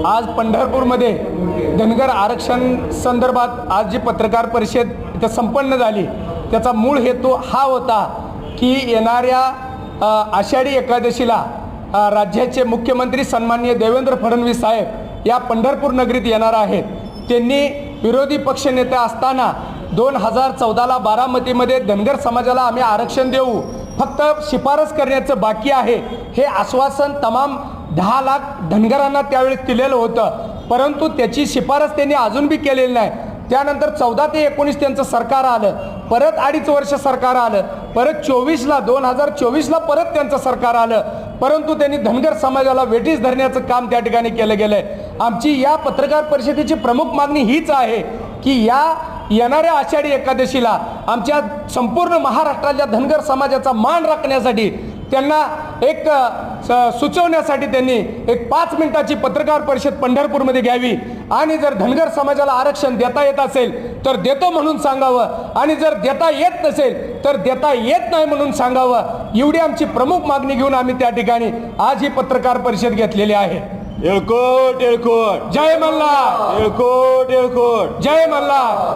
आज पंढरपूरमध्ये धनगर आरक्षण संदर्भात आज जी पत्रकार परिषद इथं संपन्न झाली त्याचा मूळ हेतू हा होता की येणाऱ्या आषाढी एकादशीला राज्याचे मुख्यमंत्री सन्माननीय देवेंद्र फडणवीस साहेब या पंढरपूर नगरीत येणार आहेत। त्यांनी विरोधी पक्षनेते असताना 2014ला बारामतीमध्ये धनगर समाजाला आम्ही आरक्षण देऊ, फक्त शिफारस करण्याचं बाकी आहे हे आश्वासन तमाम 10 लाख धनगरांना त्यावेळेस दिलेलं होतं, परंतु त्याची शिफारस त्यांनी अजून बी केलेली नाही। त्यानंतर 14 ते 19 त्यांचं सरकार आलं, परत 2.5 वर्ष सरकार आलं, परत 2024ला परत त्यांचं सरकार आलं, परंतु त्यांनी धनगर समाजाला वेठीस धरण्याचं काम त्या ठिकाणी केलं गेलंय। आमची या पत्रकार परिषदेची प्रमुख मागणी हीच आहे की या येणाऱ्या आषाढी एकादशीला आमच्या संपूर्ण महाराष्ट्राच्या धनगर समाजाचा मान राखण्यासाठी त्यांना एक सुचवण्यासाठी त्यांनी एक 5 मिनिटाची पत्रकार परिषद पंढरपूरमध्ये घ्यावी आणि जर धनगर समाजाला आरक्षण देता येत असेल तर देतो म्हणून सांगावं आणि जर देता येत नसेल तर देता येत नाही म्हणून सांगावं। एवढी आमची प्रमुख मागणी घेऊन आम्ही त्या ठिकाणी आज ही पत्रकार परिषद घेतलेली आहे। येळकोट येळकोट जय मल्हार, येळकोट येळकोट जय मल्हार।